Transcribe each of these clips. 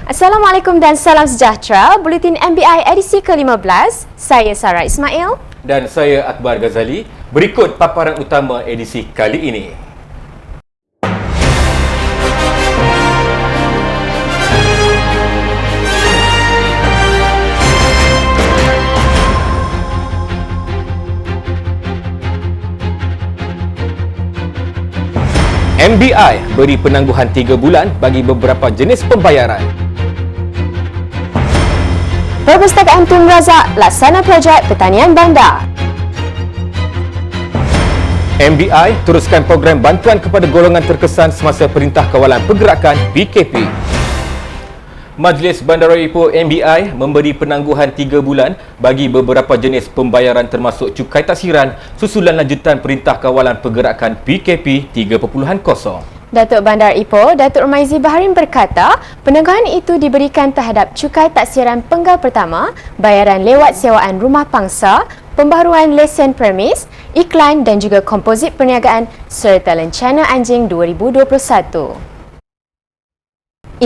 Assalamualaikum dan salam sejahtera. Buletin MBI edisi ke-15. Saya Sarah Ismail. Dan saya Akbar Ghazali. Berikut paparan utama edisi kali ini. MBI beri penangguhan 3 bulan bagi beberapa jenis pembayaran. Perpustakaan Tun Razak laksana projek pertanian bandar. MBI teruskan program bantuan kepada golongan terkesan semasa Perintah Kawalan Pergerakan PKP. Majlis Bandaraya Ipoh MBI memberi penangguhan 3 bulan bagi beberapa jenis pembayaran termasuk cukai taksiran susulan lanjutan Perintah Kawalan Pergerakan PKP 3.0. Datuk Bandar Ipoh, Datuk Rumaizi Baharin berkata, penangguhan itu diberikan terhadap cukai taksiran penggal pertama, bayaran lewat sewaan rumah pangsa, pembaharuan lesen premis, iklan dan juga komposit perniagaan serta lencana anjing 2021.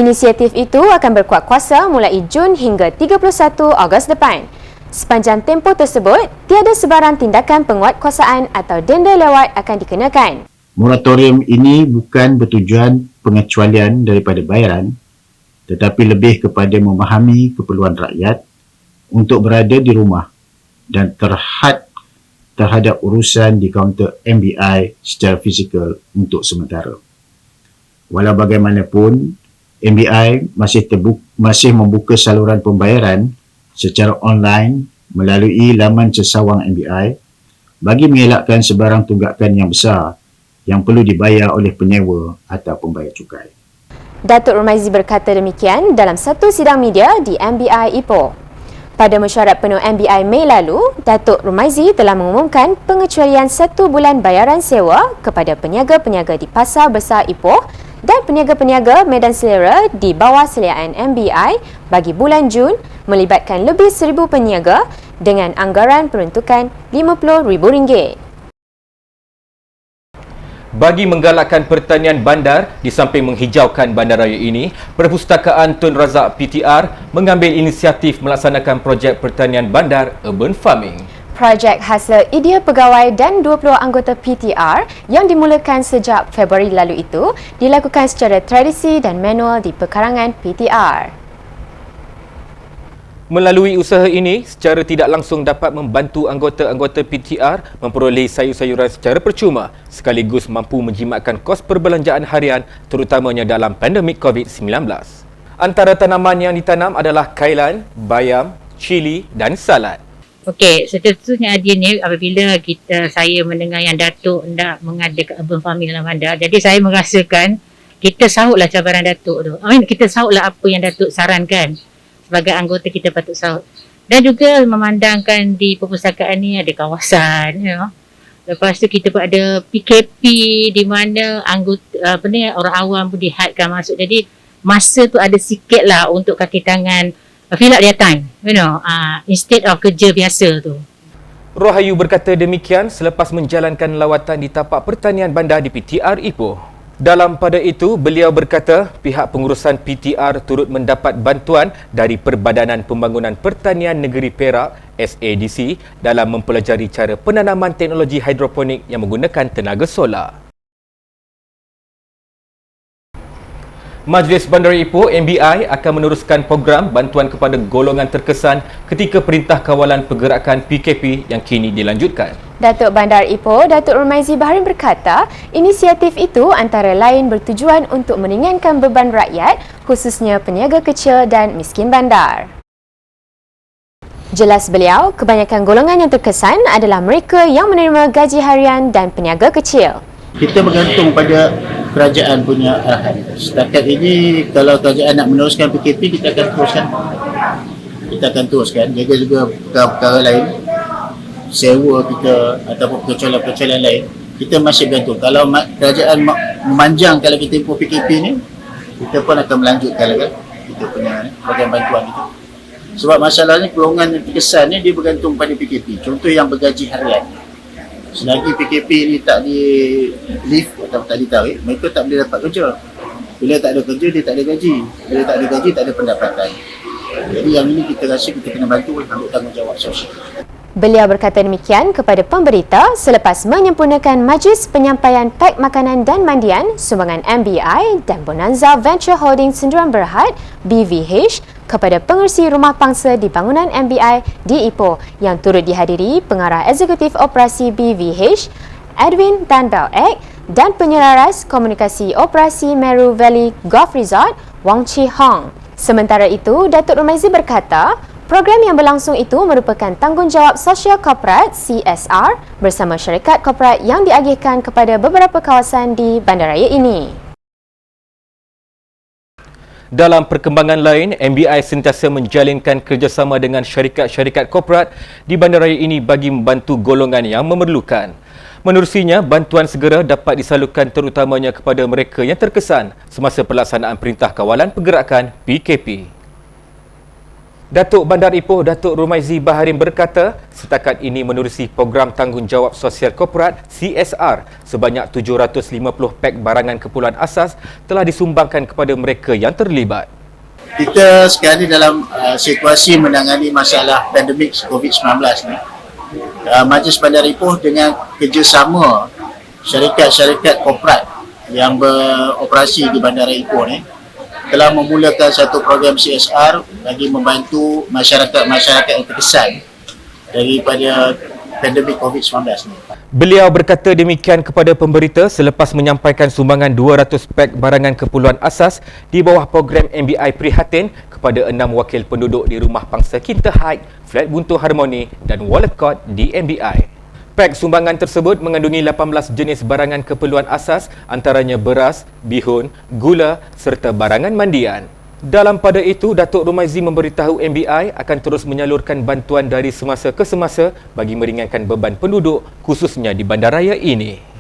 Inisiatif itu akan berkuat kuasa mulai Jun hingga 31 Ogos depan. Sepanjang tempoh tersebut, tiada sebarang tindakan penguatkuasaan atau denda lewat akan dikenakan. Moratorium ini bukan bertujuan pengecualian daripada bayaran, tetapi lebih kepada memahami keperluan rakyat untuk berada di rumah dan terhad terhadap urusan di kaunter MBI secara fizikal untuk sementara. Walau bagaimanapun, MBI masih membuka saluran pembayaran secara online melalui laman sesawang MBI bagi mengelakkan sebarang tunggakan yang besar yang perlu dibayar oleh penyewa atau pembayar cukai. Datuk Rumaizi berkata demikian dalam satu sidang media di MBI Ipoh. Pada mesyuarat penuh MBI Mei lalu, Datuk Rumaizi telah mengumumkan pengecualian 1 bulan bayaran sewa kepada peniaga-peniaga di Pasar Besar Ipoh dan peniaga-peniaga medan selera di bawah seliaan MBI bagi bulan Jun melibatkan lebih 1,000 peniaga dengan anggaran peruntukan RM50,000. Bagi menggalakkan pertanian bandar di samping menghijaukan bandaraya ini, Perpustakaan Tun Razak PTR mengambil inisiatif melaksanakan projek pertanian bandar urban farming. Projek hasil idea pegawai dan 20 anggota PTR yang dimulakan sejak Februari lalu itu dilakukan secara tradisi dan manual di pekarangan PTR. Melalui usaha ini, secara tidak langsung dapat membantu anggota-anggota PTR memperoleh sayur-sayuran secara percuma sekaligus mampu menjimatkan kos perbelanjaan harian terutamanya dalam pandemik COVID-19. Antara tanaman yang ditanam adalah kailan, bayam, cili dan salad. Okey, seterusnya adanya apabila saya mendengar yang Datuk hendak mengadakan urban farming dalam bandar, jadi saya merasakan kita sahutlah cabaran Datuk tu. Kita sahutlah apa yang Datuk sarankan. Sebagai anggota kita patut sahut. Dan juga memandangkan di perpustakaan ni ada kawasan, Lepas tu kita pun ada PKP di mana anggota orang awam pun dihadkan masuk. Jadi masa tu ada sikit lah untuk kaki tangan fill up their time, instead of kerja biasa tu. Rohayu berkata demikian selepas menjalankan lawatan di tapak pertanian bandar di PTR Ipoh. Dalam pada itu, beliau berkata pihak pengurusan PTR turut mendapat bantuan dari Perbadanan Pembangunan Pertanian Negeri Perak SADC dalam mempelajari cara penanaman teknologi hidroponik yang menggunakan tenaga solar. Majlis Bandaraya Ipoh MBI akan meneruskan program bantuan kepada golongan terkesan ketika Perintah Kawalan Pergerakan PKP yang kini dilanjutkan. Datuk Bandar Ipoh, Datuk Rumaizi Baharin berkata, inisiatif itu antara lain bertujuan untuk meringankan beban rakyat, khususnya peniaga kecil dan miskin bandar. Jelas beliau, kebanyakan golongan yang terkesan adalah mereka yang menerima gaji harian dan peniaga kecil. Kita bergantung pada kerajaan punya arahan. Setakat ini, kalau kerajaan nak meneruskan PKP, kita akan teruskan. Jaga juga perkara-perkara lain, sewa kita ataupun perkecualian lain, kita masih bergantung. Kalau kerajaan memanjang kalau kita impor PKP ni, kita pun akan melanjutkan lagi kita punya program bantuan itu. Sebab masalahnya golongan yang terkesan ni dia bergantung pada PKP. Contoh yang bergaji harian. Selagi PKP ni tak di lift atau tak ditarik, mereka tak boleh dapat kerja. Bila tak ada kerja, dia tak ada gaji. Bila tak ada gaji, tak ada pendapatan. Jadi yang ini kita rasa kita kena bantu ambil tanggungjawab sosial. Beliau berkata demikian kepada pemberita selepas menyempurnakan majlis penyampaian pak makanan dan mandian sumbangan MBI dan Bonanza Venture Holding Sendirian Berhad BVH kepada pengerusi rumah pangsa di bangunan MBI di Ipoh yang turut dihadiri pengarah eksekutif operasi BVH Edwin Tan Bel Ek dan penyelaras komunikasi operasi Meru Valley Golf Resort Wong Chi Hong. Sementara itu, Datuk Rumaizi berkata, program yang berlangsung itu merupakan tanggungjawab sosial korporat CSR bersama syarikat korporat yang diagihkan kepada beberapa kawasan di bandaraya ini. Dalam perkembangan lain, MBI sentiasa menjalinkan kerjasama dengan syarikat-syarikat korporat di bandaraya ini bagi membantu golongan yang memerlukan. Menerusinya, bantuan segera dapat disalurkan terutamanya kepada mereka yang terkesan semasa pelaksanaan Perintah Kawalan Pergerakan PKP. Datuk Bandar Ipoh Datuk Rumaizi Baharin berkata, setakat ini menerusi program tanggungjawab sosial korporat CSR sebanyak 750 pak barangan keperluan asas telah disumbangkan kepada mereka yang terlibat. Kita sekarang ni dalam situasi menangani masalah pandemik COVID-19 ni. Majlis Bandar Ipoh dengan kerjasama syarikat-syarikat korporat yang beroperasi di Bandar Ipoh ni telah memulakan satu program CSR bagi membantu masyarakat-masyarakat yang terkesan daripada pandemik COVID-19 ni. Beliau berkata demikian kepada pemberita selepas menyampaikan sumbangan 200 pak barangan keperluan asas di bawah program MBI Prihatin kepada 6 wakil penduduk di Rumah Pangsa Kinta Heights, Flat Buntu Harmoni dan Walcott di MBI. Pak sumbangan tersebut mengandungi 18 jenis barangan keperluan asas antaranya beras, bihun, gula serta barangan mandian. Dalam pada itu, Datuk Rumaizi memberitahu MBI akan terus menyalurkan bantuan dari semasa ke semasa bagi meringankan beban penduduk khususnya di bandaraya ini.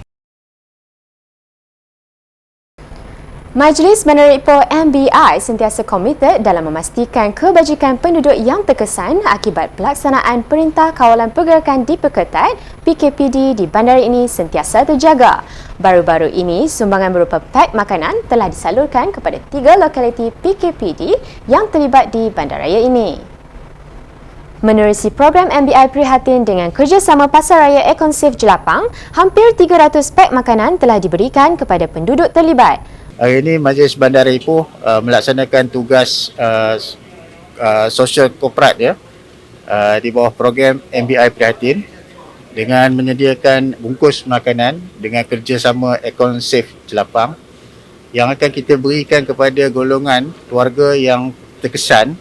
Majlis Bandar Ipoh MBI sentiasa komited dalam memastikan kebajikan penduduk yang terkesan akibat pelaksanaan Perintah Kawalan Pergerakan Diperketat PKPD di bandar ini sentiasa terjaga. Baru-baru ini, sumbangan berupa pak makanan telah disalurkan kepada 3 lokaliti PKPD yang terlibat di bandaraya ini. Menerusi program MBI Prihatin dengan kerjasama Pasaraya Ekonsif Jelapang, hampir 300 pak makanan telah diberikan kepada penduduk terlibat. Hari ini Majlis Bandar Ipoh melaksanakan tugas sosial korporat ya di bawah program MBI Prihatin dengan menyediakan bungkus makanan dengan kerjasama Ekonsif Jelapang yang akan kita berikan kepada golongan keluarga yang terkesan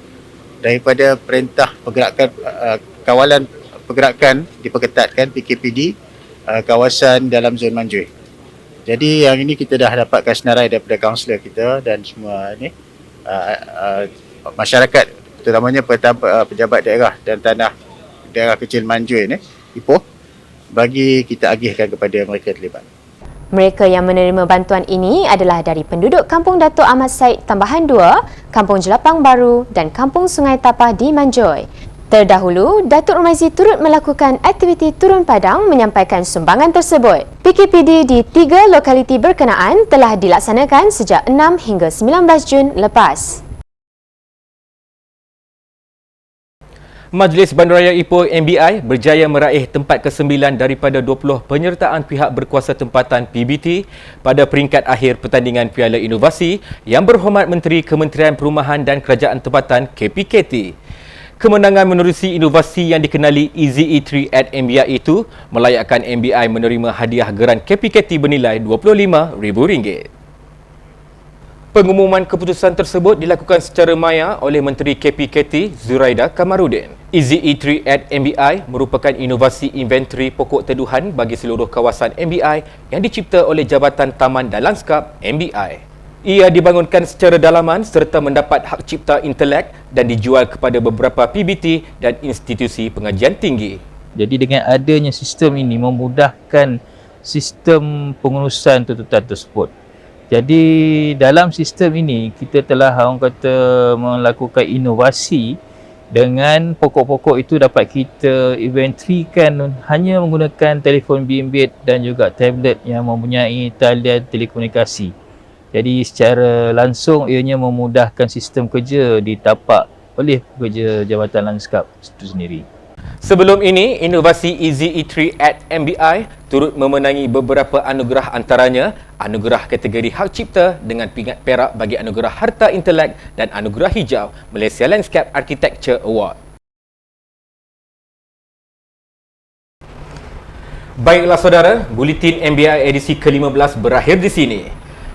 daripada Perintah Pergerakan Kawalan Pergerakan Diperketatkan PKPD kawasan dalam zon Manjui. Jadi yang ini kita dah dapatkan senarai daripada kaunselor kita dan semua ni masyarakat terutamanya pejabat daerah dan tanah daerah kecil Manjui ni Ipoh bagi kita agihkan kepada mereka terlibat. Mereka yang menerima bantuan ini adalah dari penduduk Kampung Datuk Ahmad Said Tambahan 2, Kampung Jelapang Baru dan Kampung Sungai Tapah di Manjui. Terdahulu, Datuk Rumaizi turut melakukan aktiviti turun padang menyampaikan sumbangan tersebut. PKPD di 3 lokaliti berkenaan telah dilaksanakan sejak 6 hingga 19 Jun lepas. Majlis Bandaraya Ipoh MBI berjaya meraih tempat ke-9 daripada 20 penyertaan pihak berkuasa tempatan PBT pada peringkat akhir pertandingan Piala Inovasi yang berhormat Menteri Kementerian Perumahan dan Kerajaan Tempatan KPKT. Kemenangan menerusi inovasi yang dikenali Easy E3 at MBI itu melayakkan MBI menerima hadiah geran KPKT bernilai RM25,000. Pengumuman keputusan tersebut dilakukan secara maya oleh Menteri KPKT Zuraida Kamarudin. Easy E3 at MBI merupakan inovasi inventory pokok teduhan bagi seluruh kawasan MBI yang dicipta oleh Jabatan Taman dan Lanskap MBI. Ia dibangunkan secara dalaman serta mendapat hak cipta intelek dan dijual kepada beberapa PBT dan institusi pengajian tinggi. Jadi dengan adanya sistem ini memudahkan sistem pengurusan tuntutan tersebut. Jadi dalam sistem ini kita telah melakukan inovasi dengan pokok-pokok itu dapat kita inventorykan hanya menggunakan telefon bimbit dan juga tablet yang mempunyai talian telekomunikasi. Jadi secara langsung ianya memudahkan sistem kerja ditapak oleh pekerja Jabatan Lanskap itu sendiri. Sebelum ini, inovasi Easy E3 at MBI turut memenangi beberapa anugerah, antaranya anugerah kategori Hak Cipta dengan pingat perak bagi anugerah Harta Intelek dan anugerah hijau Malaysia Landscape Architecture Award. Baiklah saudara, buletin MBI edisi ke-15 berakhir di sini.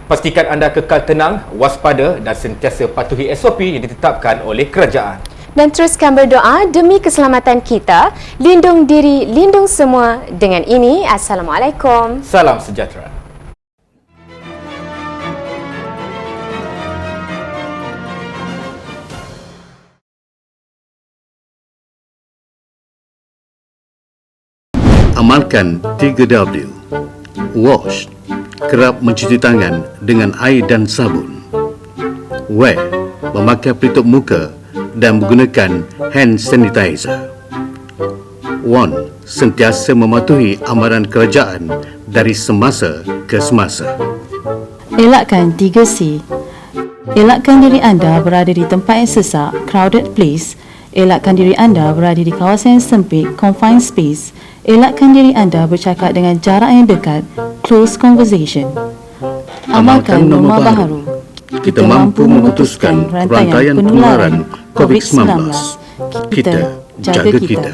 Pastikan anda kekal tenang, waspada dan sentiasa patuhi SOP yang ditetapkan oleh kerajaan. Dan teruskan berdoa demi keselamatan kita. Lindung diri, lindung semua. Dengan ini, Assalamualaikum. Salam sejahtera. Amalkan 3W. Wash, kerap mencuci tangan dengan air dan sabun. Wear, memakai pelitup muka dan menggunakan hand sanitizer. One, sentiasa mematuhi amaran kerajaan dari semasa ke semasa. Elakkan 3C. Elakkan diri anda berada di tempat yang sesak, crowded place. Elakkan diri anda berada di kawasan yang sempit, confined space. Elakkan diri anda bercakap dengan jarak yang dekat, close conversation. Amalkan norma baharu. Kita mampu memutuskan rantaian penularan COVID-19. Kita jaga kita.